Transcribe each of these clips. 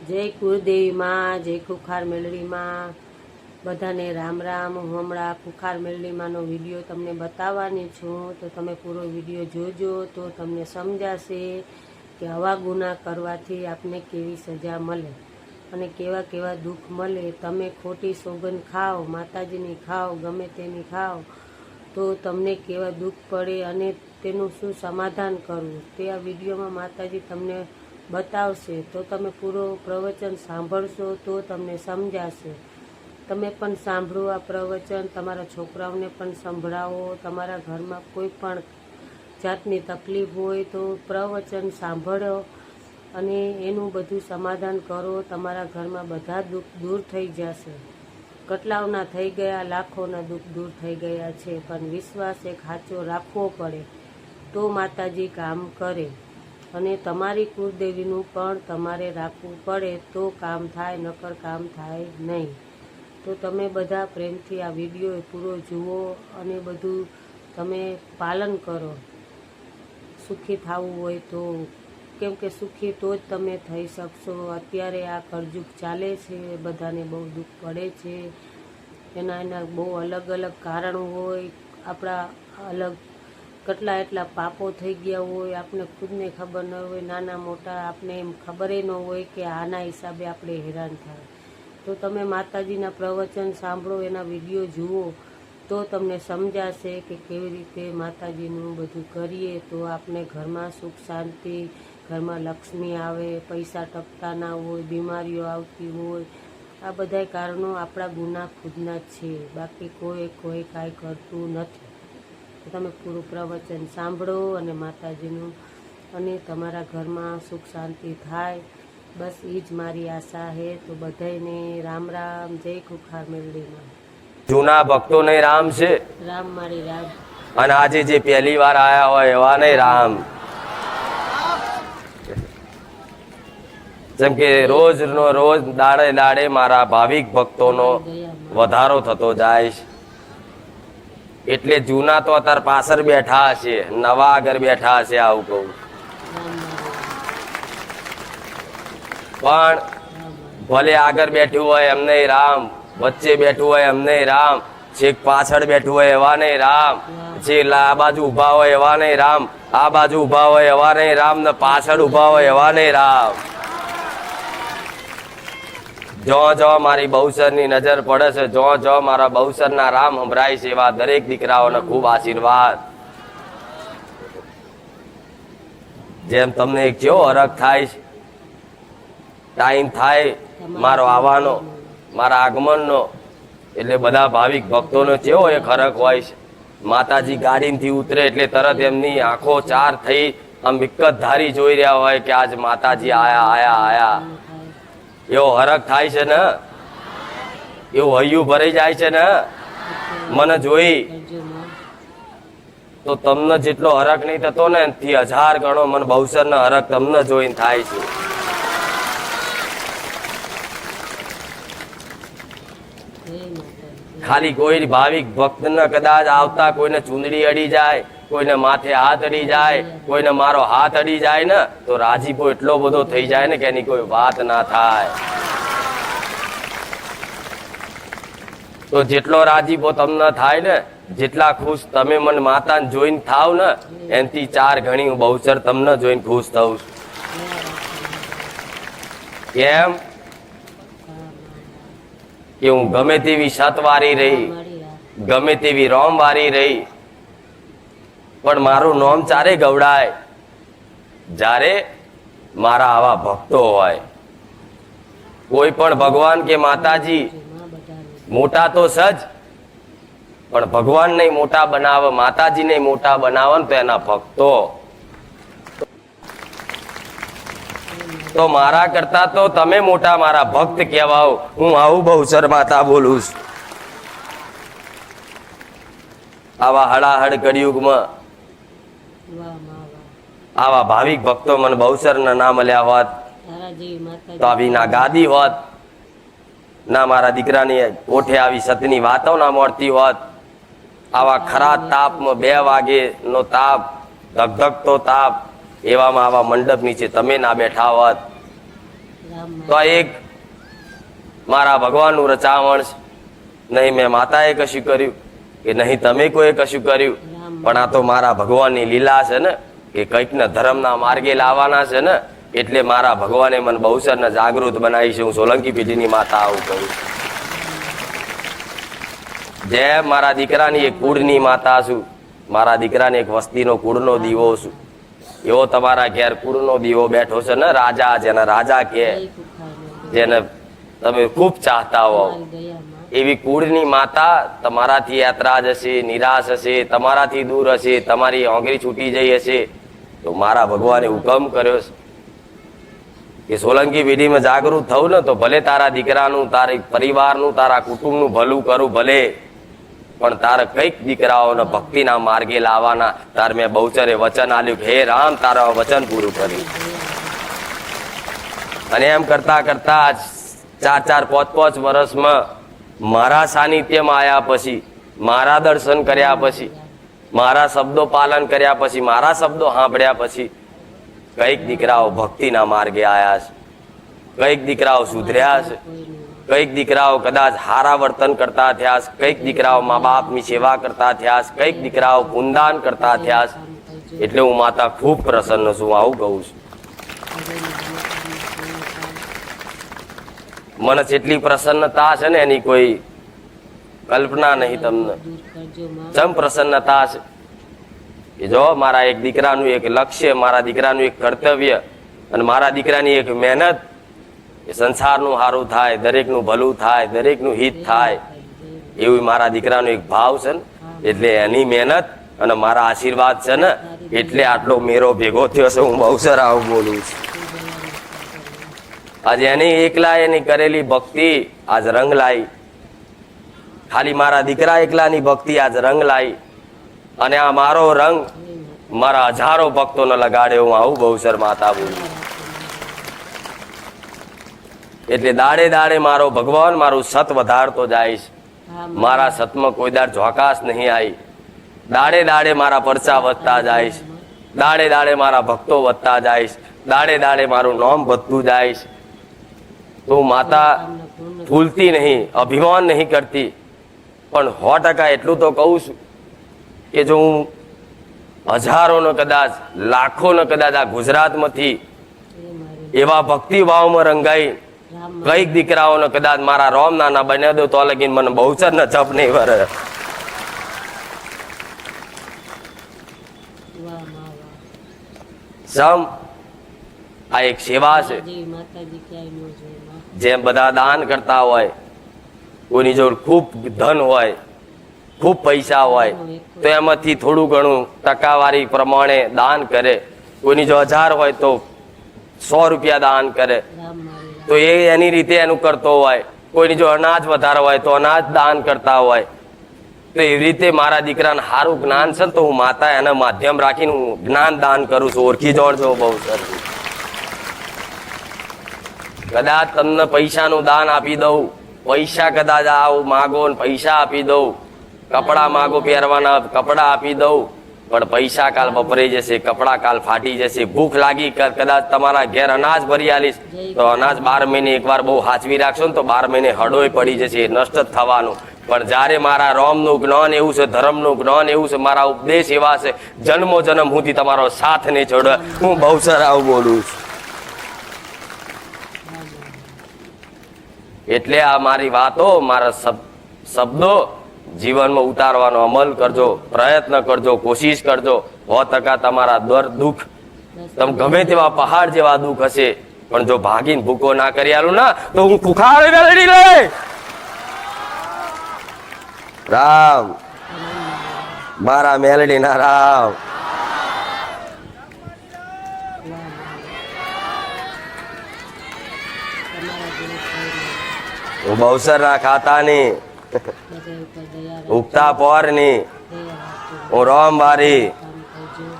જય કુળદેવી માં, જય ખુખાર મેલડી માં, બધાને રામ રામ। હું હમણાં ખુખાર મેલડી માનો વિડીયો તમને બતાવવાની છું, તો તમે પૂરો વિડીયો જોજો તો તમને સમજાશે કે આવા ગુના કરવાથી આપને કેવી સજા મળે અને કેવા કેવા દુઃખ મળે। તમે ખોટી સોગંદ ખાઓ, માતાજીની ખાઓ, ગમે તેની ખાઓ તો તમને કેવા દુઃખ પડે અને તેનું શું સમાધાન કરવું તે આ વિડીયોમાં માતાજી તમને બતાવશે। તો તમે પૂરો પ્રવચન સાંભળશો તો તમને સમજાશે। તમે પણ સાંભળો આ પ્રવચન, તમારા છોકરાઓને પણ સંભળાવો। તમારા ઘરમાં કોઈ પણ જાતની તકલીફ હોય તો પ્રવચન સાંભળો અને એનું બધું સમાધાન કરો। તમારા ઘરમાં બધા દુઃખ દૂર થઈ જશે। કેટલાઓના થઈ ગયા, લાખોના દુઃખ દૂર થઈ ગયા છે, પણ વિશ્વાસ એક સાચો રાખવો પડે તો માતાજી કામ કરે અને તમારી કુળદેવીનું પણ તમારે રાખવું પડે તો કામ થાય, નકર કામ થાય નહીં। તો તમે બધા પ્રેમથી આ વિડીયો પૂરો જુઓ અને બધું તમે પાલન કરો। સુખી થવું હોય તો, કેમ કે સુખી તો જ તમે થઈ શકશો। અત્યારે આ કળયુગ ચાલે છે, બધાને બહુ દુઃખ પડે છે, એના બહુ અલગ અલગ કારણો હોય। આપણા અલગ કેટલા એટલા પાપો થઈ ગયા હોય, આપણે ખુદને ખબર ન હોય, નાના મોટા આપણે એમ ખબર ન હોય કે આના હિસાબે આપણે હેરાન થાય। તો તમે માતાજીના પ્રવચન સાંભળો, એના વિડીયો જુઓ તો તમને સમજાશે કે કેવી રીતે માતાજીનું બધું કરીએ તો આપણે ઘરમાં સુખ શાંતિ, ઘરમાં લક્ષ્મી આવે, પૈસા ટકતા ના હોય, બીમારીઓ આવતી હોય, આ બધાય કારણો આપણા ગુના ખુદના જ છે, બાકી કોઈ કાંઈ કરતું નથી। તો તમે પૂરું પ્રવચન સાંભળો અને માતાજીનું અને તમારા ઘરમાં સુખ શાંતિ થાય, બસ એ જ મારી આશા છે। તો બધાને રામ રામ, જય ખુખાર મેલડીમાં। જૂના ભક્તો ને રામ છે, રામ મારી રામ। અને આજે જે પહેલી વાર આયા હોય એવા ને રામ। જેમ કે રોજ નો રોજ દાડે દાડે મારા ભાવિક ભક્તોનો વધારો થતો જાય છે, એટલે જૂના તો અત્યારે પાછળ બેઠા હશે, નવા આગળ બેઠા હશે, આવું કહું। પણ ભલે આગળ બેઠું હોય એમને રામ, વચ્ચે બેઠું હોય એમને રામ, છેક પાછળ બેઠું હોય એવા નહીં રામ, જે આ બાજુ ઉભા હોય એવા નહીં રામ, આ બાજુ ઉભા હોય એવા નહીં રામ, ને પાછળ ઉભા હોય એવા નહીં રામ। જો જો મારી બહુસરની નજર પડે છે, જો મારા બહુસરના રામ સંભળાય છે, એવા દરેક દીકરાઓને ખૂબ આશીર્વાદ। જેમ તમને એક કેવો હરખ થાય છે, ટાઈમ થાય મારો આવવાનો, મારા આગમનનો, એટલે બધા ભાવિક ભક્તોનો કેવો એક હરખ હોય છે। માતાજી ગાડીથી ઉતરે એટલે તરત એમની આંખો ચાર થઈ આમ વિકત ધારી જોઈ રહ્યા હોય કે આજ માતાજી આયા આયા આયા, એવો હરખ થાય છે ને, એવું હૈયું ભરાઈ જાય છે ને મને જોઈ। તો તમને જેટલો હરખ નહીં થતો ને એનાથી 1000 ગણો મને બહુસરનો હરખ તમને જોઈને થાય છે। ખાલી કોઈ ભાવિક ભક્તને કદાચ આવતા કોઈને ચૂંદડી અડી જાય, કોઈને માથે હાથ અડી જાય, કોઈને મારો હાથ અડી જાય ને તો રાજીપો એટલો બધો થઈ જાય ને કે એની કોઈ વાત ના થાય। તો જેટલો રાજીપો તમને થાય ને, જેટલા ખુશ તમે મને માતાને જોઈને થાવ ને, એનાથી 4 ગણી હું બહુચર તમને જોઈને ખુશ થઉં છું। કેમ કે હું ગમે તેવી સતવારી રહી, ગમે તેવી રોમ વારી રહી, પણ મારું નોમ ચારે ગવડાય જ્યારે મારા આવા ભક્તો હોય। કોઈ પણ ભગવાન કે માતાજી મોટા તો સજ, પણ ભગવાન નહીં મોટા બનાવે, માતાજી નહીં મોટા બનાવે ને તો એના ભક્તો। તો મારા કરતા તો તમે મોટા મારા ભક્ત કહેવાઓ। હું આવું બહુચર માતા બોલું છું। આવા હળાહળ કળિયુગમાં આવા ભાવિક ભક્તો મને બહુચર ના મળ્યા હોત તો આવી ના ગાદી હોત, ના મારા દીકરાની ઓઠે આવી સતની વાતો ના મળતી હોત। આવા ખરા તાપમાં 2 વાગે નો તાપ, ધગધગતો તાપ, એવામાં આવા મંડપ નીચે તમે ના બેઠા હોત। તો આ એક મારા ભગવાનનું રચાવણ છે. નહીં મેં માતાએ કશું કર્યું કે નહીં તમે કોઈ કશું કર્યું, પણ આ તો મારા ભગવાનની લીલા છે ને કે કંઈક ને ધર્મના માર્ગે લાવવાના છે ને, એટલે મારા ભગવાને મને બહુચરને જાગૃત બનાવી છે. હું સોલંકી પેઢીની માતા આવું કહું. જેમ મારા દીકરાની એક કુળની માતા છું, મારા દીકરાની એક વસ્તીનો કુળનો દીવો છું, એવો તમારા ઘેર કુળનો દીવો બેઠો છે ને, રાજા, જેને રાજા કે, જેને તમે ખૂબ ચાહતા હો, એવી કુળની માતા તમારાથી યાત્રાજ હશે, નિરાશ હશે, તમારાથી દૂર હશે, તમારી ઓંગળી છૂટી જઈ હશે, તો મારા ભગવાને હુકમ કર્યો છે કે સોલંકી પેઢીમાં જાગૃત થવું ને, તો ભલે તારા દીકરાનું, તારી પરિવારનું, તારા કુટુંબનું ભલું કરું ભલે, પણ તારે કઈક દીકરાઓને ભક્તિના માર્ગે લાવવાના. તાર મેં બહુચરે વચન આલ્યું કે હે રામ, તારા વચન પૂરું કર્યું. અને એમ કરતા કરતા 4-4, 5-5 વર્ષમાં મારા સાનિધ્યમાં આવ્યા પછી, મારા દર્શન કર્યા પછી, મારા શબ્દો પાલન કર્યા પછી, મારા શબ્દો સાંભળ્યા પછી કઈક દીકરાઓ ભક્તિના માર્ગે આવ્યા છે, કઈક દીકરાઓ સુધર્યા છે, કઈક દીકરાઓ કદાચ હારા વર્તન કરતા થયા છે, કઈક દીકરાઓ મા બાપની સેવા કરતા થયા છે, કઈક દીકરાઓ પુનદાન કરતા થયા છે. એટલે હું માતા ખૂબ પ્રસન્ન છું, આવું કહું છું. મને જેટલી પ્રસન્નતા છે ને એની કોઈ કલ્પના નહીં તમને. જેમ પ્રસન્નતા છે કે જો મારા એક દીકરાનું એક લક્ષ્ય, મારા દીકરાનું એક કર્તવ્ય અને મારા દીકરાની એક મહેનત, એ સંસારનું સારું થાય, દરેકનું ભલું થાય, દરેકનું હિત થાય, એવું મારા દીકરાનો એક ભાવ છે ને, એટલે એની મહેનત અને મારા આશીર્વાદ છે ને, એટલે આટલો મેરો ભેગો થયો છે. હું બહુચર આવું બોલું છું. આજે એની એકલા એની કરેલી ભક્તિ આજ રંગ લાવી, ખાલી મારા દીકરા એકલાની ભક્તિ આજ રંગ લાવી, અને આ મારો રંગ મારા હજારો ભક્તોને લગાડે. હું આવું બહુચર માતા બોલું. એટલે દાડે દાડે મારો ભગવાન મારું સત વધારતો જાય છે. મારા સતમાં કોઈ દાડ ઝોકાશ નહીં આવી. દાડે દાડે મારા પરચા વધતા જાય છે, દાડે દાડે મારા ભક્તો વધતા જાય છે, દાડે દાડે મારું નામ વધતું જાય છે. તો માતા ભૂલતી નહીં, અભિમાન નહીં કરતી, પણ 100% એટલું તો કહું છું કે જો હું હજારોનો કદાચ લાખોનો કદાચ આ ગુજરાતમાંથી એવા ભક્તિભાવમાં રંગાઈ કઈક દીકરાઓને કદાચ મારા રોમ નાના બન્યા દો તો લગીન મને બહુચર ન જપ નહીં વરે. સમ આ એક સેવા છે. જેમ બધા દાન કરતા હોય, કોઈની જોડે ખૂબ ધન હોય, ખૂબ પૈસા હોય, તો એમાંથી થોડું ઘણું ટકાવારી પ્રમાણે દાન કરે. કોઈની જો 1000 હોય તો 100 રૂપિયા દાન કરે, તો એ એની રીતે એનું કરતો હોય. કોઈની જો અનાજ વધારે હોય તો અનાજ દાન કરતા હોય. તો એવી રીતે મારા દીકરાને સારું જ્ઞાન છે તો હું માતા એના માધ્યમ રાખીને હું જ્ઞાન દાન કરું છું. ઓળખી જોડજો બહુ સરસ. કદાચ તમને પૈસાનું દાન આપી દઉં, પૈસા કદાચ આવું માગો ને પૈસા આપી દઉં, કપડા માગો પહેરવાના કપડા આપી દઉં, પણ પૈસા કાલ વપરાઈ જશે, કપડા કાલ ફાટી જશે. ભૂખ લાગી કદાચ તમારા ઘેર અનાજ ભરી આલીશ તો અનાજ 12 મહિને એકવાર બહુ હાચવી રાખશો ને તો 12 મહિને હડોય પડી જશે, નષ્ટ જ થવાનું. પણ જ્યારે મારા રોમનું જ્ઞાન એવું છે, ધર્મનું જ્ઞાન એવું છે, મારા ઉપદેશ એવા છે, જન્મો જન્મ સુધી તમારો સાથ નહીં છોડે. હું બહુચર આવું બોલું છું. એટલે આ મારી વાતો, મારા શબ્દો જીવનમાં ઉતારવાનો અમલ કરજો, પ્રયત્ન કરજો, કોશિશ કરજો. 100% તમારા દુઃખ, તમે ગમે તેવા પહાડ જેવા દુઃખ હશે, પણ જો ભાગીને ભૂકો ના કરી આલું ના તો હું કુખાર લડી લે. રામ મારા મેલડી ના રામ. હું બહુચર ના ખાતાની, ઉગતા પોરની, હું રોમ બારી,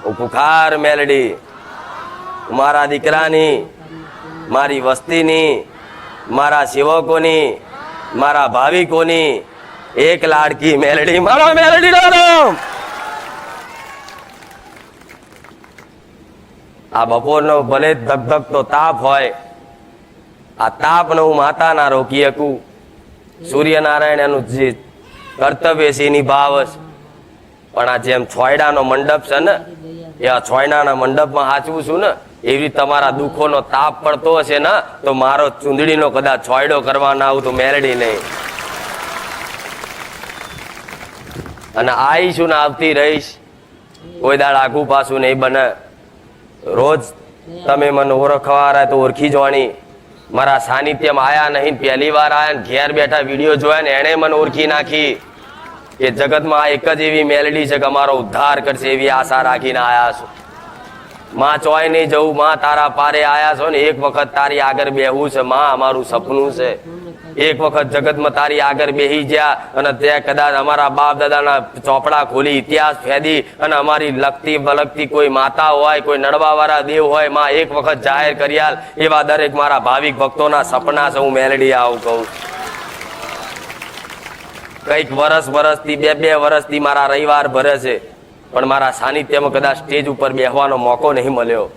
હું કુખાર મેલડી, મારા દીકરાની, મારી વસ્તીની, મારા સેવકોની, મારા ભાવિકોની એક લાડકી મેલડી, મારો મેલડી રામ. આ બપોરનો ભલે ધગધગતો તાપ હોય, આ તાપને હું માતા ના રોકી શકું. સૂર્યનારાયણ એનું જે કર્તવ્ય છે એ નિભાવે છે. પણ આ જેમ છોયડાનો મંડપ છે ને, એ આ છોયડાના મંડપમાં હાચવું છું ને, એવી રીતે તમારા દુઃખોનો તાપ પડતો હશે ને, તો મારો ચૂંદડીનો કદાચ છોયડો કરવા ના આવું તો મેલડી નહીં. અને આવીશું ને આવતી રહીશ, કોઈ દાડ આગું પાછું નહીં બને. રોજ તમે મને ઓળખવા તો ઓળખી જોવાની. મારા સાનિધ્યમાં આયા નહીં, પહેલી વાર આયા ને ઘેર બેઠા વિડીયો જોયા ને એને મને ઓળખી નાખી કે જગતમાં એક જ એવી મેલડી છે કે અમારો ઉદ્ધાર કરશે, એવી આશા રાખીને આયા છો. માં ચોય નહીં જવું, માં તારા પારે આયા છો ને એક વખત તારી આગળ બેહવું છે માં, અમારું સપનું છે. એક વખત જગતમાં તારી આગળ બેહી ગયા અને ત્યાં કદાચ અમારા બાપ દાદાના ચોપડા ખોલી ઇતિહાસ ફેદી અને અમારી લગતી બલગતી કોઈ માતા હોય, કોઈ નડવા વાળા દેવ હોય, માં એક વખત જાહેર કર્યા. એવા દરેક મારા ભાવિક ભક્તોના સપના છે. હું મેલડી આવું કહું. કઈક વર્ષથી બે વર્ષથી મારા રવિવાર ભરે છે, પણ મારા સાનિધ્યમાં કદાચ સ્ટેજ ઉપર બેસવાનો મોકો નહીં મળ્યો.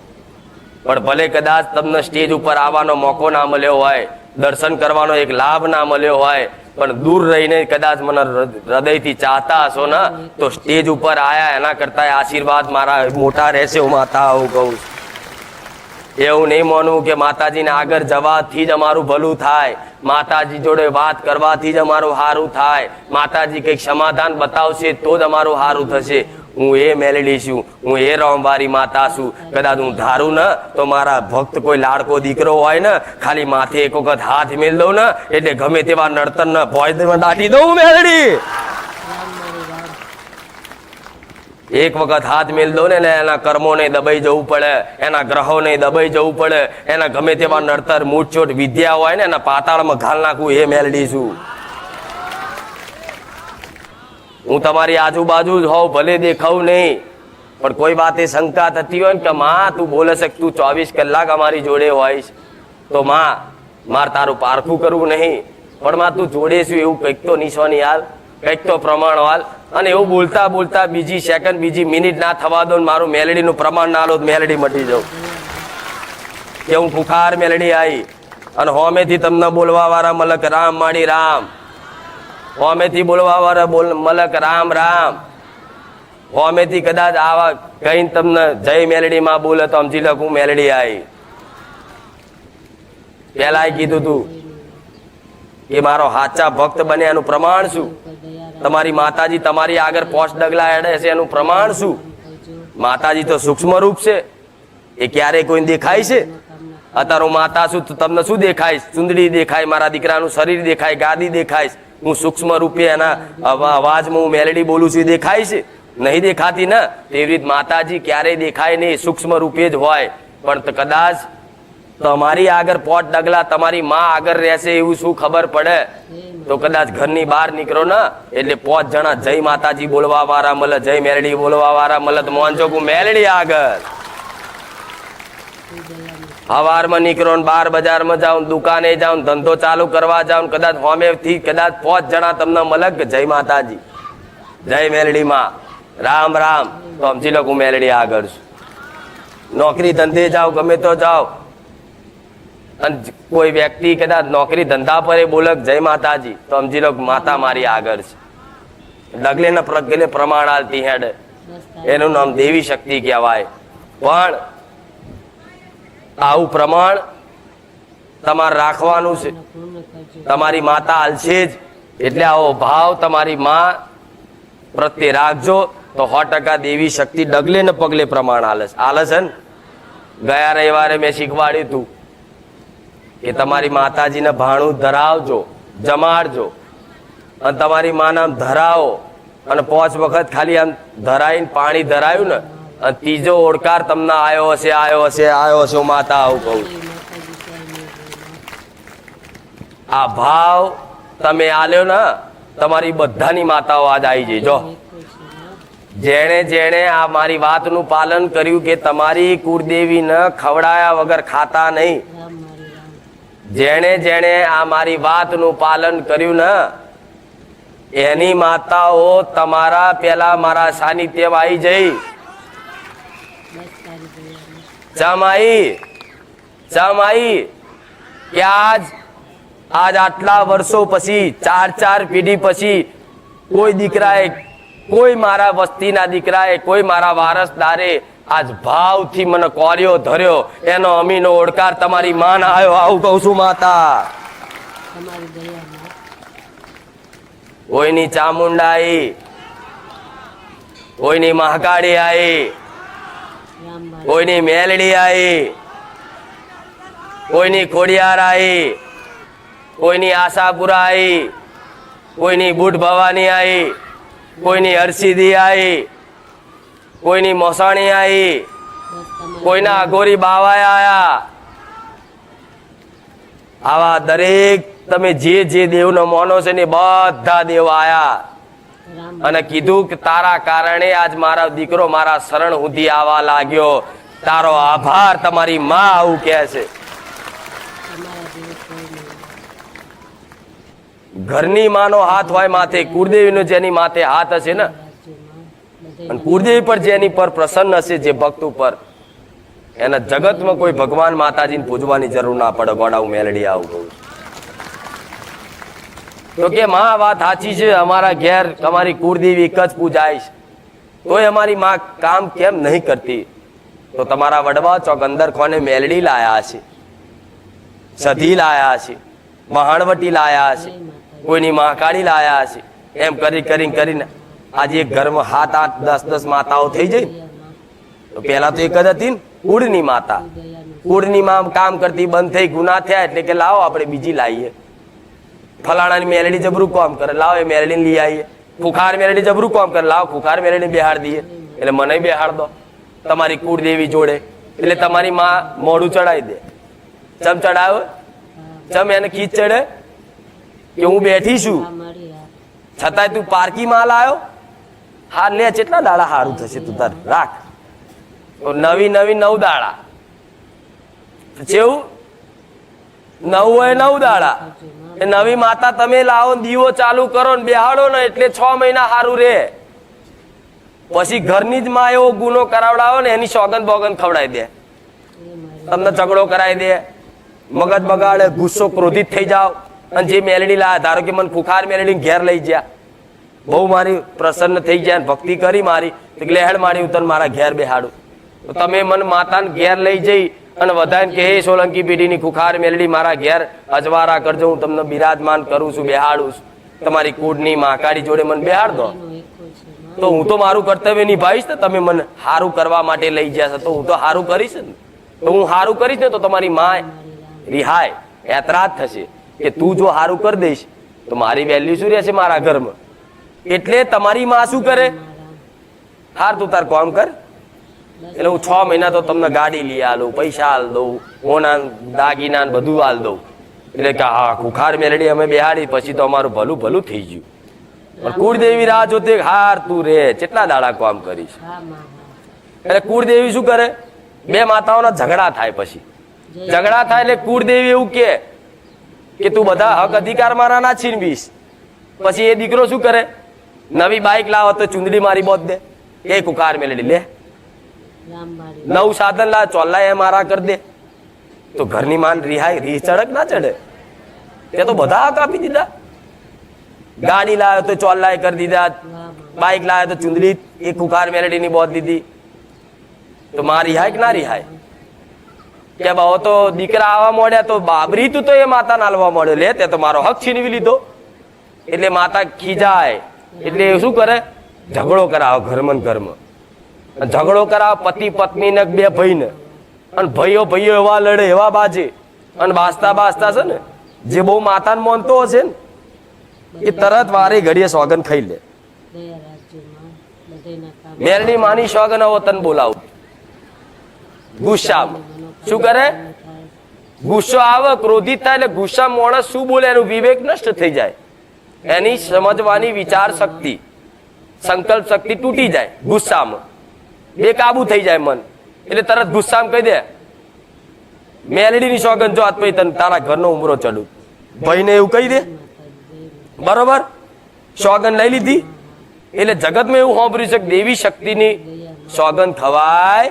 પણ ભલે કદાચ તમને સ્ટેજ ઉપર આવવાનો મોકો ના મળ્યો હોય, દર્શન કરવાનો એક લાભ ના મળ્યો હોય, પણ દૂર રહીને કદાચ મને હૃદયથી ચાહતા હશો ને, તો સ્ટેજ ઉપર આયા એના કરતા આશીર્વાદ મારા મોટા રહેશે. હું માતા આવું કહું. એવું નહીં માનવું કે માતાજીને આગળ જવાથી જ અમારું ભલું થાય, માતાજી જોડે વાત કરવાથી જ અમારું સારું થાય, માતાજી કંઈક સમાધાન બતાવશે તો જ અમારું સારું થશે. હું એ મેલડી છું, હું એ રામવારી માતા છું. કદાચ હું ધારું ને તો મારા ભક્ત કોઈ લાડકો દીકરો હોય ને, ખાલી માથે એક વખત હાથ મેલ દઉં ને એટલે ગમે તેવા નડતર ને ભોય દાટી દઉં મેલડી. એક વખત હાથ મેલ દો ને એના કર્મો ને દબાઈ જવું પડે, એના ગ્રહો ને દબાઈ જવું પડે, એના ગમે તેવા નડતર મૂઠચોટ વિદ્યા હોય ને એના પાતાળમાં ઘાલ નાખવું. એ મેલડી છું. હું તમારી આજુબાજુ જ હોઉં, ભલે દેખાવું નહીં, પણ કોઈ વાતે શંકા થતી હોય ને કે માં તું બોલે છે, તું 24 કલાક અમારી જોડે હોઈશ, તો માં મારે તારું પારખું કરવું નહીં, પણ માં તું જોડે છું એવું કંઈક તો નિશાની હાલ, કંઈક તો પ્રમાણ હાલ. અને એવું બોલતા બોલતા બીજી સેકન્ડ બીજી મિનિટ ના થવા દો, મારું મેલડીનું પ્રમાણ ના લો, મેલડી મટી જાઉં કે હું ખુખાર મેલડી આવી. અને હોમેથી તમને બોલવા વાળા મલક રામ માડી રામ, હોમેથી બોલવા વાળા મલક રામ રામ. હોમેથી કદાચ આવા કહીને તમને જય મેલડી માં બોલે તો સમજી લો હું મેલડી આવી. પેલા કીધું તું કે મારો સાચા ભક્ત બને એનું પ્રમાણ શું? તમારી માતાજી તમારી આગળ 5 ડગલા હેડે છે એનું પ્રમાણ શું? માતાજી તો સૂક્ષ્મ રૂપ છે, એ ક્યારેય કોઈ દેખાય છે? અત્યારે હું માતા છું તો તમને શું દેખાય? ચુંદડી દેખાય, મારા દીકરાનું શરીર દેખાય, ગાદી દેખાય. હું સૂક્ષ્મ રૂપે એના અવાજમાં હું મેલડી બોલું છું, એ દેખાય છે? નહીં દેખાતી ને. તેવી રીતે માતાજી ક્યારેય દેખાય નહીં, સૂક્ષ્મ રૂપે જ હોય. પણ કદાચ તમારી આગળ 5 ડગલા તમારી માં આગળ રહેશે એવું શું ખબર પડે? તો કદાચ ઘરની બહાર નીકળો ને એટલે 5 જણા જય માતાજી બોલવા વાળા મળે, જય મેલડી બોલવા વાળા મળે, તો મોનજો હું મેલડી આગળ. સવારમાં નીકળો ને 12 બજારમાં જાઉં, દુકાને જાઉં, ધંધો ચાલુ કરવા જાઉં, કદાચ હોમેથી કદાચ 5 જણા તમને મળે કે જય માતાજી, જય મેલડી માં, રામ રામ, તો સમજી લો હું મેલડી આગળ છું. નોકરી ધંધે જાઓ, ગમે તો જાઓ, અને કોઈ વ્યક્તિ કદાચ નોકરી ધંધા પર બોલે જય માતાજી, તો સમજી લો માતા મારી આગળ છે. ડગલે ને પ્રગલે પ્રમાણ આલતી હેડે, એનું નામ દેવી શક્તિ કહેવાય. પણ આવું પ્રમાણ તમારે રાખવાનું છે. તમારી માતા હાલશે જ, એટલે આવો ભાવ તમારી માં પ્રત્યે રાખજો તો 100% દેવી શક્તિ ડગલે ને પગલે પ્રમાણ હાલે છે ને. ગયા રવિવારે મેં શીખવાડ્યું હતું કે તમારી માતાજીને ભાણું ધરાવજો, જમાડજો, અને તમારી માના ધરાવો, અને 5 વખત ખાલી આમ ધરાઈને પાણી ધરાયું ને, અને ત્રીજો ઓડકાર તમને આવ્યો હશે, આવ્યો હશે, આવ્યો હશે, હું માતા આવું કહું. આ ભાવ તમે આલ્યો ને, તમારી બધાની માતાઓ આજ આવી જઈ. જો જેણે જેણે આ મારી વાતનું પાલન કર્યું કે તમારી કુળદેવીને ખવડાયા વગર ખાતા નહીં, જેણે જેણે આ મારી વાતનું પાલન કર્યું ને, એની માતાઓ તમારા પેલા મારા સાનિધ્યમાં આવી જઈ. ચમ આવી કે આજ આટલા વર્ષો પછી 4 પેઢી પછી કોઈ દીકરાએ, કોઈ મારા વસ્તીના દીકરાએ, કોઈ મારા વારસદારે આજ ભાવથી મને કોર્યો ધર્યો, એનો અમીનો ઓડકાર તમારી માં ના આવ્યો. આવું કહું છું માતા. તમારી દયામાં કોઈની ચામુંડા આવી, કોઈની મહાકાળી આવી, રામબાઈ કોઈની મેલડી આવી, કોઈની ખોડિયાર આવી, કોઈની આશાપુરા આવી, કોઈની બુટ ભવાની આવી, કોઈની હરસિદ્ધિ આવી, કોઈની મોસાણી આવી, બસ તમારી કોઈના અઘોરી બાવાએ આયા. આવા દરેક તમે જે દેવનો માનો છે ને બધા દેવ આયા રામબાઈ અને કીધું કે તારા કારણે આજ મારા દીકરો મારા શરણ સુધી આવવા લાગ્યો. તારો આભાર. તમારી માં આવું કહે છે. તમારા જેવું કોઈ નહીં. ઘરની માનો હાથ હોય માથે, કુળદેવીનો જેની માથે હાથ હશે ને, રાજ્યમાં બધે અને કુળદેવી પર જેની પર પ્રસન્ન હશે, જે ભક્ત ઉપર, એના જગતમાં કોઈ ભગવાન માતાજીને પૂજવાની જરૂર ના પડે. ગોડાઉ મેલડી આવું કહું છું. તો કે માં વાત સાચી છે, અમારા ઘેર તમારી કુળદેવી એક જ પૂજાય છે, તોય અમારી માં કામ કેમ નહીં કરતી? તો તમારા વડવા ચોક અંદર કોને મેલડી લાયા છે, સધી લાયા છે, મહાણવટી લાયા છે, કોઈની મહાકાળી લાયા છે. એમ કરીને આજે એક ઘરમાં 7, 8, 10 માતાઓ થઈ જાય. તો પેલા તો એક જ હતી ને, કુળની માતા. કુળની માં કામ કરતી બંધ થઈ, ગુના થયા એટલે કે લાવો આપણે બીજી લાવીએ. ફલાણાની મેલડી જબરું કામ કરે, લાવો એ મેલડીને લઈ આવીએ. ખુખાર મેલડી જબરું કામ કરે, લાવો ખુખાર મેલડીને બેહાડ દઈએ. એટલે મને બેહાડ દો તમારી કુળદેવી જોડે. એટલે તમારી માં મોઢું ચડાવી દે. ચમ ચડાવે? ચમ એને ખીચ ચડે કે હું બેઠી છું, મારી આ છતાંય તું પારકી માલ આવ્યો. હા લે, કેટલા દાડા સારું થશે તું તાર રાખ. તો નવી 9 દાડા જેવું 9 હોય 9 દાડા. એ નવી માતા તમે લાવો, દીવો ચાલુ કરો ને બેહાડો ને એટલે 6 મહિના સારું રે. પછી ઘરની જ માં એવો ગુનો કરાવડાવો ને એની સોગંદ બોગંદ ખવડાવી દે, એ મારી તમને ઝઘડો કરાવી દે, મગજ બગાડે, ગુસ્સો ક્રોધિત થઈ જાવ. અને જે મેલડી લાયા, ધારો કે મને ખુખાર મેલડી ઘેર લઈ ગયા, બહુ મારી પ્રસન્ન થઈ ગયા, ભક્તિ કરી મારી, એટલે હેડ મારી ઉતર મારા ઘેર બેહાડું. તો તમે મને માતાને ઘેર લઈ જઈ અને વધારે કે હે સોલંકી પેઢીની ખુખાર મેલડી મારા ઘેર અજવારા કરજો, હું તમને બિરાજમાન કરું છું, બેહાડું છું. તમારી કુળની મહાકાળી જોડે મને બેહાડ દો. એનો એકો છે માં. તો હું તો મારું કર્તવ્ય નિભાવીશ ને. તમે મને સારું કરવા માટે લઈ ગયા છો તો હું તો સારું કરીશ ને. તો હું સારું કરીશ ને તો તમારી માં રિહાય, એતરાજ થશે કે તું જો સારું કરી દઈશ તો મારી વેલ્યુ શું રહેશે મારા ઘરમાં. એટલે તમારી માં શું કરે? હાર તું તાર કામ કર. એટલે હું 6 મહિના તો તમને ગાડી લઈ આલું, પૈસા આલ દઉં, હોના દાગીના ને બધું આલ દઉં. એટલે કે હા ખુખાર મેલડી અમે બેહાડી પછી તો અમારું ભલું થઈ ગયું. પણ કુળદેવી રાહ જોતી, હાર તું રે કેટલા દાડા કામ કરીશ. હા માં હા. એટલે કુળદેવી શું કરે? 2 માતાઓના ઝઘડા થાય. પછી ઝઘડા થાય એટલે કુળદેવી એવું કે તું બધા હક અધિકાર મારા ના છીનવીશ. પછી એ દીકરો શું કરે? નવી બાઈક લાવો તો ચુંદડી મારી બોત દે, એ કુખાર મેલડી લે. રામબાઈ નવું સાધન લા, ચોલ્લા એ મારા કરી દે. તો ઘરની માન રિહાય, રીહ ચડક ના ચડે? તે તો બધા હક આપી દીધા. ગાડી લાવ્યો તો ચોલ્લા કરી દીધા, બાઈક લાવ્યો તો ચુંદડી એ કુખાર મેલડીની બોત દીધી. તો માં રિહાય કે ના રિહાય? કે બહુ તો દીકરા આવવા મળ્યા તો બાબરી તું તો એ માતા નાલવા મળ્યો, લે તે તો મારો હક છીનવી લીધો. એટલે માતા ખીજાય, એટલે એ શું કરે? ઝઘડો કરાવો ઘરમાં. ઝઘડો કરાવો પતિ પત્ની ને 2 ભાઈને, અને ભાઈઓ એવા લડે, એવા બાજે. અને બાસતા છે ને, જે બહુ માતાને માનતો હશે ને એ તરત વારે ઘડીએ સોગન ખાઈ લે. દયા રાજ્યમાં બધેના કામ મેરડી માની સોગન આવો તને બોલાવું. ગુસ્સામાં શું કરે? ગુસ્સો આવે, ક્રોધિત થાય એટલે ગુસ્સા માણસ શું બોલે એનું વિવેક નષ્ટ થઈ જાય. એની સમજવાની વિચાર શક્તિ, સંકલ્પ શક્તિ તૂટી જાય ગુસ્સામાં, બેકાબુ થઈ જાય મન. એટલે તરત ગુસ્સામાં કહી દે, મેલડીની સોગન જો આજ પછી તને તારા ઘરનો ઉમરો ચડું. ભાઈને એવું કહી દે, બરોબર? સોગન લઈ લીધી. એટલે જગતમાં એવું સાંભળ્યું છે કે દેવી શક્તિની સોગન ખવાય.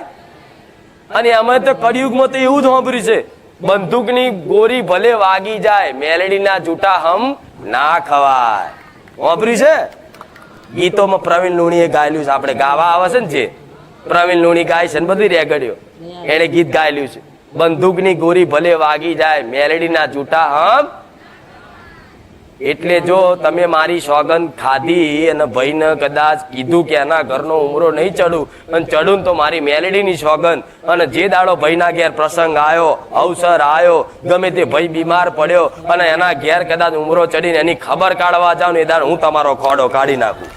અને એમાં તો કળિયુગમાં તો એવું જ સાંભળ્યું છે બંદૂકની ગોરી ભલે વાગી જાય, મેલડીના જૂઠા હમ ના ખવાય. વાપર્યું છે ગીતોમાં. પ્રવીણ લુણીએ ગાયેલું છે. આપણે ગાવા આવે છે ને જે પ્રવીણ લુણી ગાય છે ને બધી રેગડ્યો, એને ગીત ગાયેલું છે. બંદૂકની ગોરી ભલે વાગી જાય, મેલડીના જૂઠા હમ. એટલે જો તમે મારી સોગંદ ખાધી અને ભાઈને કદાચ કીધું કે એના ઘરનો ઉમરો નહીં ચડું અને ચડું તો મારી મેલડીની સોગંદ, અને જે દાડો ભાઈના ઘેર પ્રસંગ આવ્યો, અવસર આવ્યો, ગમે તે ભાઈ બીમાર પડ્યો અને એના ઘેર કદાચ ઉમરો ચડીને એની ખબર કાઢવા જાવ ને એ દાડો હું તમારો ખોડો કાઢી નાખું.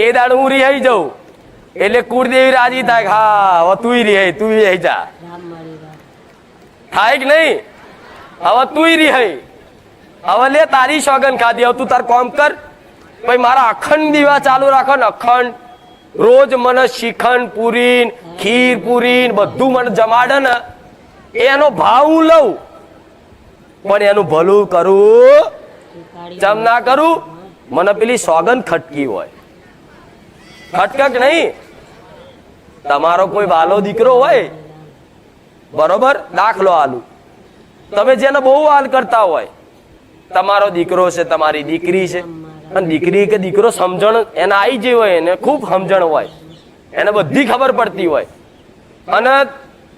એ દાડો હું રિહાઈ જાઉં એટલે કુળદેવી રાજી થાય. હા હવે તું રિહાઈ, તું રિહાઈ જા. થાય કે નહીં? હવે તું રિહાઈ. હવે લે તારી સોગન ખાધી. હવે તું તાર કામ કર. ભાઈ મારા અખંડ દીવા ચાલુ રાખો ને અખંડ. રોજ મને શ્રીખંડ પૂરી, ખીર પૂરી બધું મને જમાડે ને એનો ભાવ હું લઉં, પણ એનું ભલું કરું ચમ ના કરું. મને પેલી સોગન ખટકી હોય. ખટકક નહીં. તમારો કોઈ વાલો દીકરો હોય, બરોબર, દાખલો આલું, તમે જેને બહુ હાલ કરતા હોય, તમારો દીકરો છે, તમારી દીકરી છે, અને દીકરી કે દીકરો સમજણ એને આવી જઈ હોય, એને ખૂબ સમજણ હોય, એને બધી ખબર પડતી હોય, અને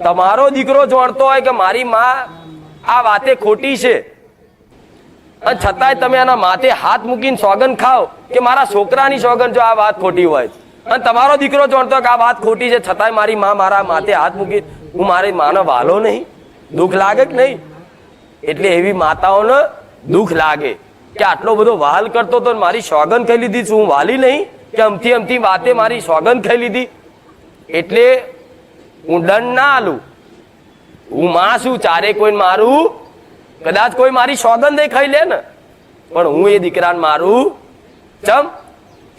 તમારો દીકરો જાણતો હોય કે મારી માં આ વાતે ખોટી છે, અને છતાંય તમે એના માથે હાથ મૂકીને સોગન ખાઓ કે મારા છોકરાની સોગન જો આ વાત ખોટી હોય, અને તમારો દીકરો જાણતો હોય કે આ વાત ખોટી છે, છતાંય મારી માં મારા માથે હાથ મૂકી, હું મારી માનો વાલો નહીં? દુઃખ લાગે કે નહીં? એટલે એવી માતાઓને દુઃખ લાગે કે આટલો બધો વાલ કરતો તો મારી સોગન ખાઈ લીધી, શું હું વાલી નહીં કે અમથી અમથી વાતે મારી સોગન ખાઈ લીધી? એટલે હું દંડ ના આલું. હું માં છું, ચારે કોઈ મારું, કદાચ કોઈ મારી સોગંદ ખાઈ લે ને, પણ હું એ દીકરાને મારું ચમ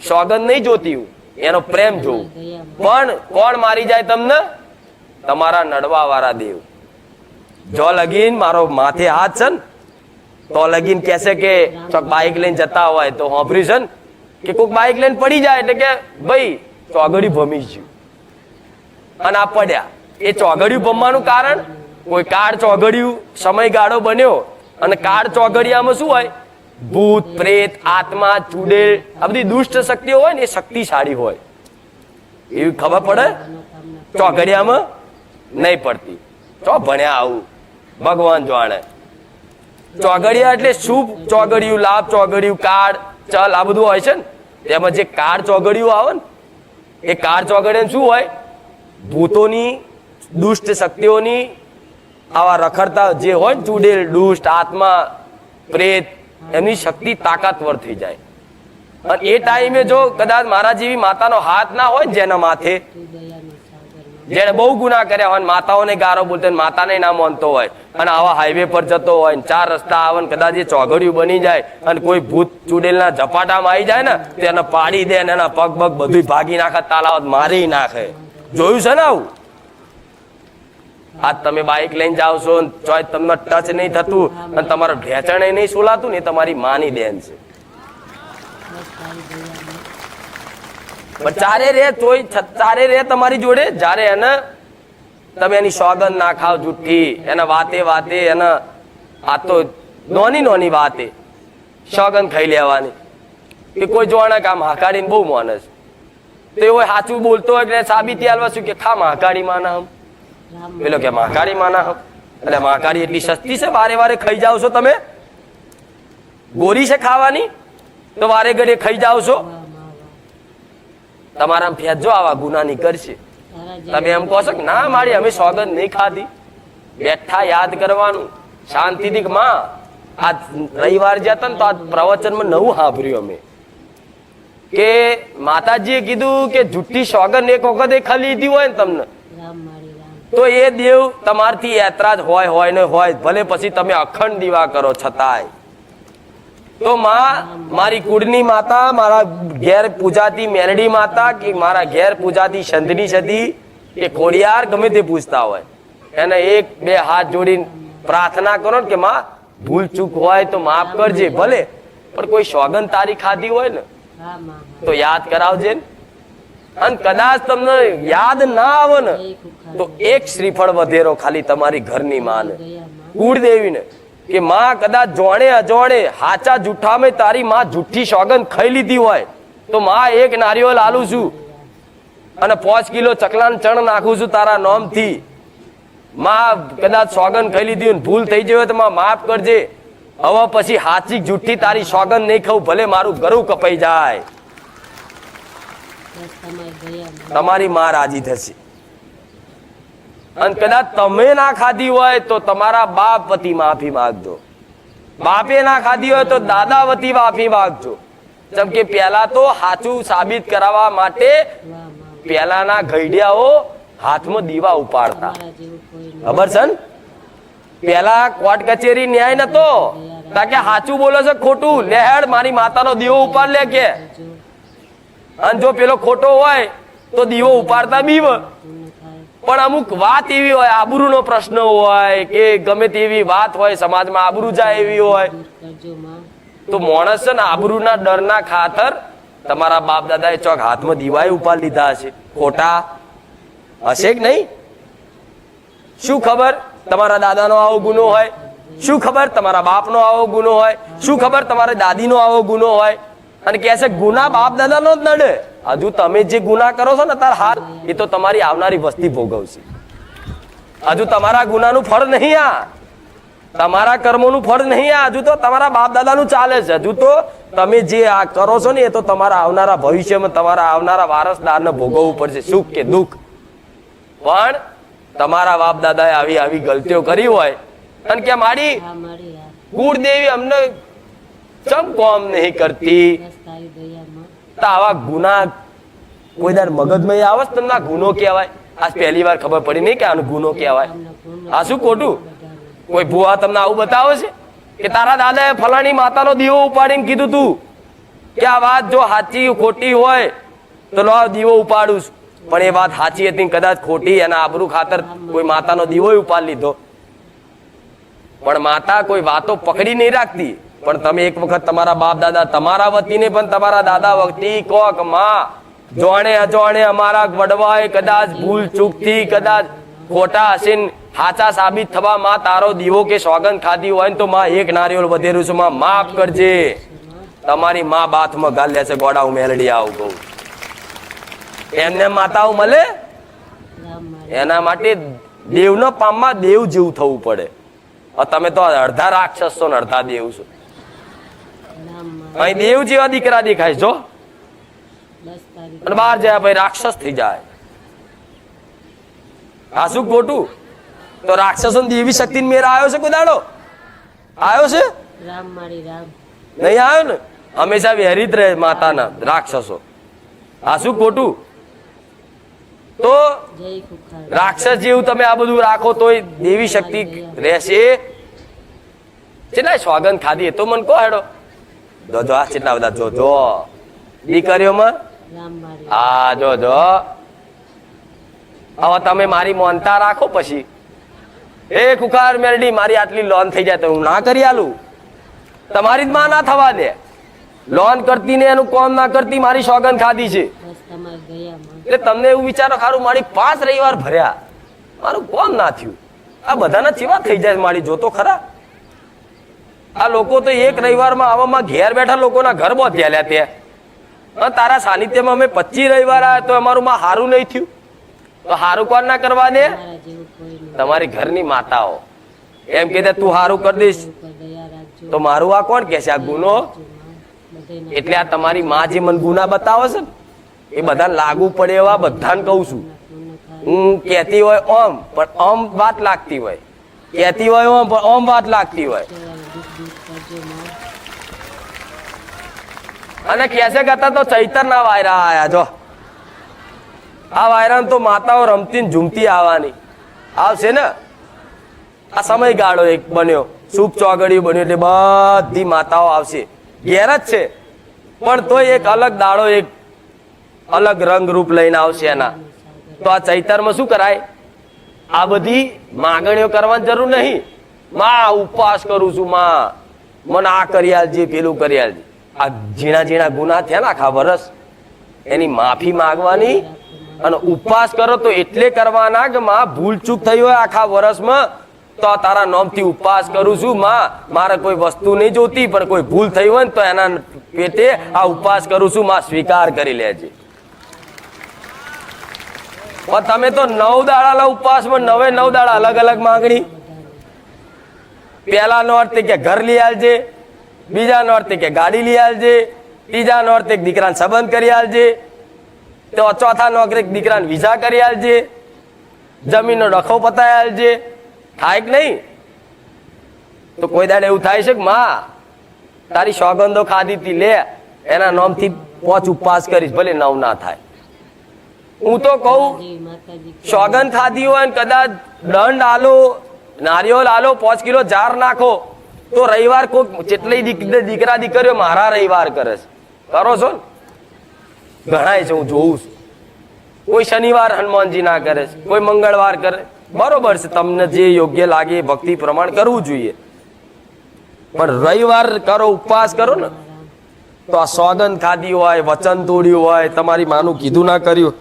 સોગંદ નહીં જોતી, હું એનો પ્રેમ જોઉં. પણ કોણ મારી જાય તમને? તમારા નડવા વાળા દેવ. જો લગીન મારો માથે હાથ છે ને તો લગીન કહેશે કે ચોક બાઇક લઈને જતા હોય તો ઓપરેશન કે કોઈક બાઇક લઈને પડી જાય એટલે કે ભાઈ ચોગડિયું ભમી ગયું, અને આ પડ્યા. એ ચોગડિયું ભમવાનું કારણ કોઈ કાળ ચોગડિયું સમયગાળો બન્યો, અને કાળ ચોગડિયામાં શું હોય? ભૂત, પ્રેત, આત્મા, ચુડેલ, આ બધી દુષ્ટ શક્તિઓ હોય ને એ શક્તિશાળી હોય, એવી ખબર પડે. ચોગડિયામાં નહીં પડતી. ચો ભણ્યા આવું ભગવાન જાણે. ચોગડિયા એટલે શુભ ચોગડિયું, લાભ ચોગડિયું, કાળ, ચલ આ બધું હોય છે ને. તેમાં જે કાળ ચોગડિયું આવે ને એ કાળ ચોગડિયા શું હોય? ભૂતોની, દુષ્ટ શક્તિઓની, આવા રખડતા જે હોય ને ચુડેલ, દુષ્ટ, આત્મા, પ્રેત, એમની શક્તિ તાકાતવર થઈ જાય. અને એ ટાઈમે જો કદાચ મારા જેવી માતાનો હાથ ના હોય જેના માથે, જેને બહુ ગુના કર્યા હોય, માતાઓને ગારો બોલતો હોય, માતાને ના માનતો હોય, અને આવા હાઈવે પર જતો હોય, ચાર રસ્તા આવે, કદાચ એ ચોગડિયું બની જાય અને કોઈ ભૂત ચુડેલના ઝપાટામાં આવી જાય ને તો એને પાડી દે ને એના પગ પગ બધું ભાગી નાખે, તાલાવત મારી નાખે. જોયું છે ને આવું? આજ તમે બાઇક લઈને જાઓ છો, ચોય તમને ટચ નહીં થતું અને તમારો ઢેચણ નહીં સોલાતું ને, એ તમારી માની દેન છે. પણ ચારે રે તોય ચારે રે તમારી જોડે, જ્યારે એને તમે એની સોગંદ ના ખાવ જુઠ્ઠી, એના વાતે વાતે એના આ તો નોની નોની વાતે સોગંદ ખાઈ લેવાની. કે કોઈ જોવાના કે આમ હાકાડીને બહુ માનસ, તો એવો સાચું બોલતો હોય કે સાબિતી આલવા શું કે ખા મહાકાળી માના હમ, પેલો કે મહાકાળી માના હમ. એટલે મહાકાળી એટલી સસ્તી છે? વારે વારે ખાઈ જાવ છો તમે? ગોરી છે ખાવાની તો વારે ઘડીએ ખાઈ જાવ છો? તમારા ફેજો આવા ગુના નીકળશે. તમે એમ કહો છો કે ના મારી અમે સોગંદ નહીં ખાધી. બેઠા યાદ કરવાનું શાંતિથી. માં આજ રવિવાર જતા ને તો આજ પ્રવચનમાં નવું સાંભળ્યું અમે કે માતાજીએ કીધું કે જુઠ્ઠી સોગંદ એક વખત ખાલી લીધી હોય ને તમને તો એ દેવ તમારથી યાત્રા જ હોય ને હોય, ભલે પછી તમે અખંડ દીવા કરો છતાંય. તો માં, મારી કુળની માતા, મારા ઘેર પૂજાતી મેલડી માતા કે મારા ઘેર પૂજાતી સંતની સતી કે ખોડિયાર ગમે તે પૂછતા હોય, એને એક બે હાથ જોડીને પ્રાર્થના કરો કે માં ભૂલ ચૂક હોય તો માફ કરજે, ભલે પણ કોઈ સોગંદ તારી ખાધી હોય ને તો યાદ કરાવજે ને. અને કદાચ તમને યાદ ના આવે ને જય ખુખાર તો એક શ્રીફળ વધેરો ખાલી તમારી ઘરની માને દયા માં કુળદેવીને કે માં કદાચ જોણે અજોણે હાચા જૂઠામાં તારી માં જૂઠી સોગંદ ખાઈ લીધી હોય તો માં એક નારિયેળ આલું છું અને 5 કિલો ચકલાન ચણ નાખું છું તારા નામથી. માં કદાચ સોગંદ ખાઈ લીધી હોય ને ભૂલ થઈ જાય તો માં માફ કરજે. હવે પછી હાચી જૂઠી તારી સોગંદ નહીં ખાઉં, ભલે મારું ગળું કપાઈ જાય. બસ તમારી દયા માં તમારી માં રાજી થશે. અને કદાચ તમે ના ખાધી હોય તો તમારા બાપ વતી માફી માંગજો. બાપે ના ખાધી હોય તો દાદા વતી માફી માંગજો. જેમ કે પહેલા તો સાચું સાબિત કરાવવા માટે વાહ માં પહેલાના ઘડિયાઓ હાથમાં દીવા ઉપાડતા. મારા જેવું કોઈ નહીં. ખબર છે ને? પહેલા કોર્ટ કચેરી ન્યાય નતો કારણ કે સાચું બોલે છે ખોટું લેહેડ મારી માતાનો દીવો ઉપાડ લે કે. જો અને જો પેલો ખોટો હોય તો દીવો ઉપાડતા બીવ. પૂર્ણ થાય પણ અમુક વાત એવી હોય, આબરૂનો પ્રશ્ન હોય કે ગમે તેવી વાત હોય, સમાજમાં આબરૂ જાય એવી હોય દૂર કરજો માં તો માણસ છે ને આબરૂના ડરના ખાતર તમારા બાપ દાદાએ ચોક હાથમાં દીવાય ઉપાડી લીધા હશે. ખોટા હશે કે નહીં? શું ખબર તમારા દાદાનો આવો ગુનો હોય? શું ખબર તમારા બાપનો આવો ગુનો હોય? શું ખબર તમારા દાદીનો આવો ગુનો હોય? અને કહે છે ગુના બાપ દાદાનો જ નડે. હજુ તમે જે ગુના કરો છો ને તાર હાર એ તો તમારી આવનારી વસ્તી ભોગવશે. હજુ તમારા ગુનાનું ફળ નહીં, આ તમારા કર્મોનું ફળ નહીં, આ હજુ તો તમારા બાપ દાદાનું ચાલે છે. હજુ તો તમે જે આ કરો છો ને એ તો તમારા આવનારા ભવિષ્યમાં તમારા આવનારા વારસદારને ભોગવવું પડશે, સુખ કે દુઃખ. પણ તમારા બાપ દાદાએ આવી આવી ગલતીઓ કરી હોય અને કે મારી હા મારી હા કુળદેવી અમને ચમ કોમ નહીં કરતી, બસ તારી દયા માં તો આવા ગુના કોઈ દર મગજમાં આવે છે તમને આ ગુનો કહેવાય? આજ પહેલી વાર ખબર પડી નહીં કે આનો ગુનો કહેવાય. તમને પૂર્ણ આ શું ખોટું? બધાને કોઈ ભૂવા તમને આવું બતાવે છે કે તારા દાદાએ ફલાણી માતાનો દીવો ઉપાડીને કીધું તું કે આ વાત જો સાચી ખોટી હોય તો લો દીવો ઉપાડું છું. પણ એ વાત સાચી હતી ને કદાચ ખોટી, એના આબરૂ ખાતર કોઈ માતાનો દીવો ઉપાડી લીધો. પણ માતા કોઈ વાતો પકડી નહીં રાખતી. પણ તમે એક વખત તમારા બાપ દાદા તમારા વતીને પણ તમારા દાદા વતી કહો કે માં જોણે અજોણે અમારા વડવાએ કદાચ ભૂલ ચૂકથી કદાચ ખોટા હશે ને સાચા સાબિત થવા માં તારો દીવો કે સોગંદ ખાધી હોય ને તો માં એક નારિયેળ વધેરું છું, માં માફ કરજે. તમારી માં બાથમાં ગાલ લે છે ગોડા હું મેલડી આવું કહું. એમને માતાઓ મળે રામ મારી એના માટે દેવનો પામમાં દેવ જેવું થવું પડે. તમે તો અડધા રાક્ષસ છો ને અડધા દેવ છો. રામ મારી અહીં દેવ જેવા દીકરા દેખાય જો બસ તારી અને બહાર જાય ભાઈ રાક્ષસ થઈ જાય. આ શું ખોટું? તો રાક્ષસો દેવી શક્તિ મેર આવ્યો છે કોઈ દાડો? આવ્યો છે? રામ મારી રામ નહીં આવ્યો ને. હંમેશા વેરી જ રહે માતાના રાક્ષસો. આ શું ખોટું? તો જય ખુખાર રાક્ષસ જેવું તમે આ બધું રાખો તોય દેવી શક્તિ રહેશે. કેટલા સ્વાગન ખાધી એ તો મને કહો હેડો. જો આ કેટલા બધા જો દીકરીઓમાં રામ મારી હા જો હવે તમે મારી મોનતા રાખો પછી એ ખુખાર મેરડી મારી આટલી લોન થઈ જાય તો હું ના કરી આલું. તમારી જ માં ના થવા દે. લોન કરતી ને એનું કોમ ના કરતી મારી સોગન ખાધી છે. બસ તમારી દયા માં એટલે તમને એવું વિચારો ખારું મારી 5 રવિવાર ભર્યા મારું કોમ ના થયું. આ બધાના ચેવા થઈ જાય મારી જોતો ખરા. આ લોકો તો એક રવિવારમાં આવવામાં ઘેર બેઠા લોકોના ઘર બોધ્યા લ્યા ત્યાં. અને તારા સાનિધ્યમાં અમે 25 રવિવાર આવ્યા તો અમારું માં હારું નહીં થયું તો હારું કોણ ના કરવા દે? મારા જેવું કોઈ નહીં. તમારી ઘરની માતાઓ એમ કે તું હારું કરી દઈશ ઉપર દયા રાખજો તો મારું આ કોણ કે છે આ ગુનો? બધાને એટલે આ તમારી માં જે મને ગુના બતાવે છે ને એ બધા લાગુ પડે એવા બધાને કહું છું. પૂર્ણ થાય હું કહેતી હોય ઓમ પણ ઓમ વાત લાગતી હોય, કહેતી હોય ઓમ પણ ઓમ વાત લાગતી હોય. કહેવાય દુઃખ દૂર કરજો માં અને કેસે કરતા તો ચૈતરના વાયરા આયા જો. આ વાયરા તો માતાઓ રમતી ને ઝૂમતી આવવાની આવશે ને. આ સમયગાળો એક બન્યો શુભ ચોગડિયું બન્યું એટલે બધી માતાઓ આવશે. ઘેર જ છે પણ તોય એક અલગ દાડો એક અલગ રંગ રૂપ લઈને આવશે એના. તો આ ચૈતરમાં શું કરાય? આ બધી માગણીઓ કરવાની જરૂર નહીં. માં ઉપવાસ કરું છું, માં મને આ કરી આલજે પેલું કરી આલજે. આ ઝીણા ઝીણા ગુના થયા ને આખા વરસ એની માફી માંગવાની અને ઉપવાસ કરો તો એટલે કરવાના કે માં ભૂલ ચૂક થઈ હોય આખા વર્ષમાં તો તારા નામથી ઉપવાસ કરું છું માં, મારે કોઈ વસ્તુ નહીં જોતી પણ કોઈ ભૂલ થઈ હોય ને તો એના પેટે આ ઉપવાસ કરું છું માં, સ્વીકાર કરી લેજે. પણ તમે તો 9 દાડાના ઉપવાસમાં 9 દાડા અલગ અલગ માંગણી. પહેલા નો અર્થ કે ઘર લઈ આવજે, બીજા નો અર્થ કે ગાડી લઈ આવજે, ત્રીજા નો અર્થ દીકરાને સંબંધ કરી આવજે, તો ચોથા નો અર્થ દીકરાને વિઝા કરી આવજે, જમીનનો ડખો પતાવી આવજે. થાય કે નહીં? તો કોઈ દાડે એવું થાય છે કે માં તારી સોગંદો ખાધી હતી લે એના નામથી 5 ઉપવાસ કરીશ, ભલે 9 ના થાય. હું તો કહું સોગંદ ખાધી હોય ને કદાચ દંડ આલો, નારિયેળ આલો, 5 કિલો જાર નાખો તો રવિવાર કોઈ જેટલી દીકરા દીકરીઓ મારા રવિવાર કરે છે, કરો છો ને? ઘણાય છે, હું જોઉં છું. કોઈ શનિવાર હનુમાનજી ના કરે છે, કોઈ મંગળવાર કરે. બરોબર છે, તમને જે યોગ્ય લાગે એ ભક્તિ પ્રમાણ કરવું જોઈએ, પણ રવિવાર કરો, ઉપવાસ કરો ને તો આ સોગંદ ખાધી હોય, વચન તોડ્યું હોય, તમારી માનું કીધું ના કર્યું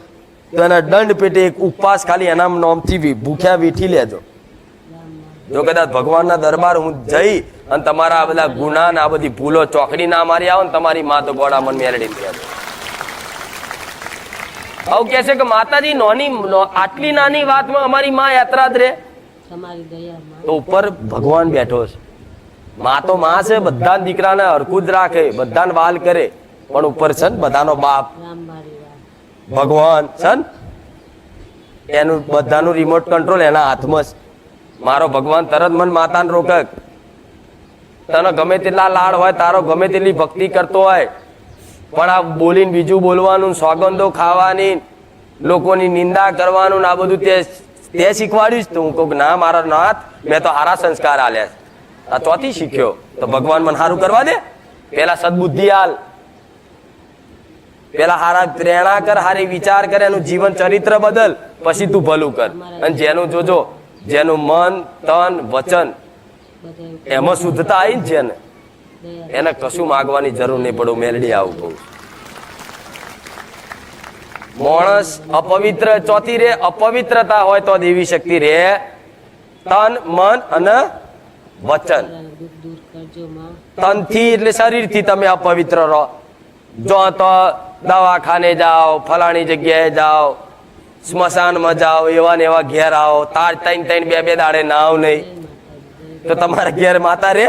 તો એના દંડ પેટે એક ઉપવાસ ખાલી એના નામથી ભૂખ્યા વીઠી લેજો. જો કદાચ ભગવાનના દરબાર હું જઈ અને તમારા આ બધા ગુના ને આ બધી ભૂલો ચોકડી ના મારી આવો ને તમારી માં તો ગોળા મન મેરડી આવું કે છે કે માતાજી આટલી નાની વાતમાં અમારી માં યાત્રા જ રે, તો ઉપર ભગવાન બેઠો છે. માં તો માં છે, બધા દીકરાને હરખું જ રાખે, બધાને વાલ કરે, પણ ઉપર છે ને બધાનો બાપ ભગવાન છે ને, એનું બધાનું રિમોટ કંટ્રોલ એના હાથમાં છે. મારો ભગવાન તરત મન માતાને રોકે. તને ગમે તેટલા લાડ હોય, તારો ગમે તેટલી ભક્તિ કરતો હોય, પણ આ બોલીને બીજું બોલવાનું, સોગંદો ખાવાની, લોકોની નિંદા કરવાનું આ બધું તે શીખવાડ્યું જ. તો હું કહું ના મારા નાથ, મેં તો સારા સંસ્કાર આલ્યા. આ ચોથી શીખ્યો તો ભગવાન મને સારું કરવા દે. પેલા સદબુદ્ધિ હાલ, પેલા હારા પ્રેરણા કર, હારી વિચાર કર, એનું જીવન ચરિત્ર બદલ, પછી તું ભલું કર. અને જેનું જોજો, જેનું મન તન વચન એમાં શુદ્ધતા આવી છે ને એને કશું માગવાની જરૂર નહીં પડે. મેલડી આવું કહું. માણસ અપવિત્ર ચોથી રે, અપવિત્રતા હોય તો દેવી શક્તિ રે. તન મન અને વચન. તનથી એટલે શરીરથી તમે અપવિત્ર રહો. જો તો દવાખાને જાઓ, ફલાણી જગ્યાએ જાઓ, સ્મશાનમાં જાઓ, એવા ને એવા ઘેર આવો, તાર 3 બે દાડે નાવ નહીં તો તમારા ઘેર માતા રે.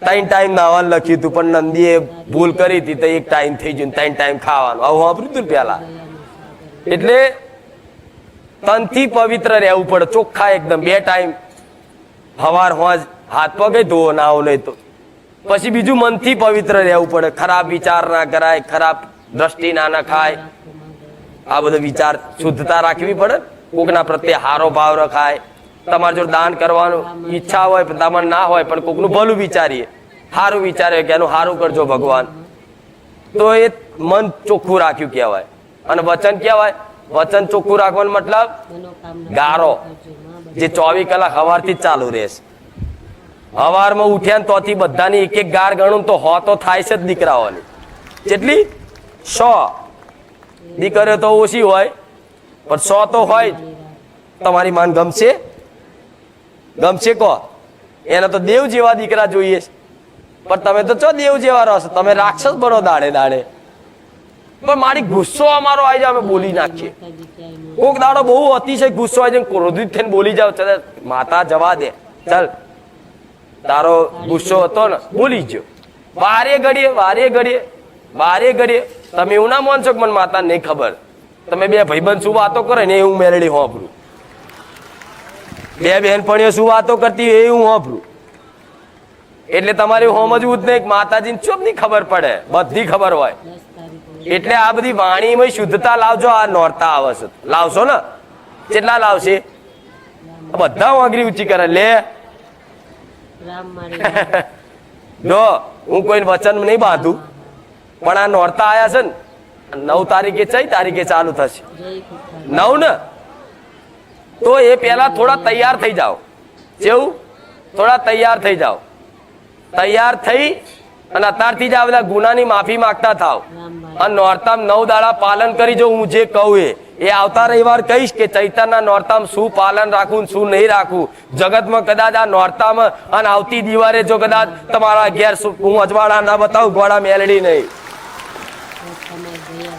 3 ટાઈમ નાવાનું લખ્યું હતું પણ નંદીએ ભૂલ કરી હતી તો 1 ટાઈમ થઈ ગયું, 3 ટાઈમ ખાવાનું. આવું વાપર્યું હતું પેલા. એટલે તનથી પવિત્ર રહેવું પડે, ચોખ્ખા એકદમ. 2 ટાઈમ હવાર હોજ હાથ પગે ધોવો, નાવ નહીં તો. પછી બીજું મનથી પવિત્ર રહેવું પડે. ખરાબ વિચાર ના કરાય, ખરાબ દ્રષ્ટિ ના નખાય, આ બધો વિચાર શુદ્ધતા રાખવી પડે. કોકના પ્રત્યે હારો ભાવ રખાય. તમારે જો દાન કરવાનું ઈચ્છા હોય તમારે ના હોય પણ કોકનું ભલું વિચારીએ, સારું વિચારે કે એનું સારું કરજો ભગવાન, તો એ મન ચોખ્ખું રાખ્યું કહેવાય. અને વચન કહેવાય. વચન ચોખ્ખું રાખવાનો મતલબ ગારો જે 24 કલાક સવારથી જ ચાલુ રહેશે. સવારમાં ઉઠ્યા ને તોથી બધાની એક ગાર ગણું તો 100 તો થાય છે જ દીકરાઓની. જેટલી 100 દીકરીઓ તો ઓછી હોય પણ 100 તો હોય. તમારી માન ગમશે? ગમશે કહો? એને તો દેવ જેવા દીકરા જોઈએ છે, પણ તમે તો ચો દેવ જેવા રહો છો, તમે રાક્ષસ બનો દાડે દાડે. પણ મારી ગુસ્સો અમારો આવી જાય, અમે બોલી નાખીએ. કોક દાડો બહુ અતિશય ગુસ્સો આવી જાય, ક્રોધિત થઈને બોલી જાવ, ચાલ માતા જવા દે, ચાલ તારો ગુસ્સો હતો ને બોલી ગયો. વારે ઘડીએ તમે એવું ના માનશો કે મને માતા નહીં ખબર. તમે 2 ભાઈબંધ શું વાતો કરે ને એ હું મેલડી હોંભરું, 2 બહેનપણીઓ શું વાતો કરતી એ હું હોંભરું. એટલે તમારે સમજવું જ નહીં કે માતાજીને ચોપ ની ખબર પડે, બધી ખબર હોય. એટલે આ બધી વાણીમાં શુદ્ધતા લાવજો. આ નોરતા આવે છે, લાવશો ને? કેટલા લાવશે? બધા વાંગરી ઊંચી કરે લે. જો હું કોઈ વચન નહીં બાંધું, પણ આ નોરતા આયા છે ને 9 તારીખે 4 તારીખે ચાલુ થશે. 9 ને તો એ પેલા થોડા તૈયાર થઈ જાઓ. કેવું? થોડા તૈયાર થઈ જાઓ. તૈયાર થઈ અને અત્યારથી જ આ બધા ગુનાની માફી માંગતા થાવ રામભાઈ અને નોરતામ 9 દાડા પાલન કરી જો હું જે કહું એ આવતા રવિવાર કહીશ કે ચૈતરના નોરતામ શું પાલન રાખવું ને શું નહીં રાખવું જગતમાં કદાચ આ નોરતામ અને આવતી દિવાળે જો કદાચ તમારા ઘેર હું અજવાળા ના બતાવું ગોળા મેલડી નહીં તમે ગયા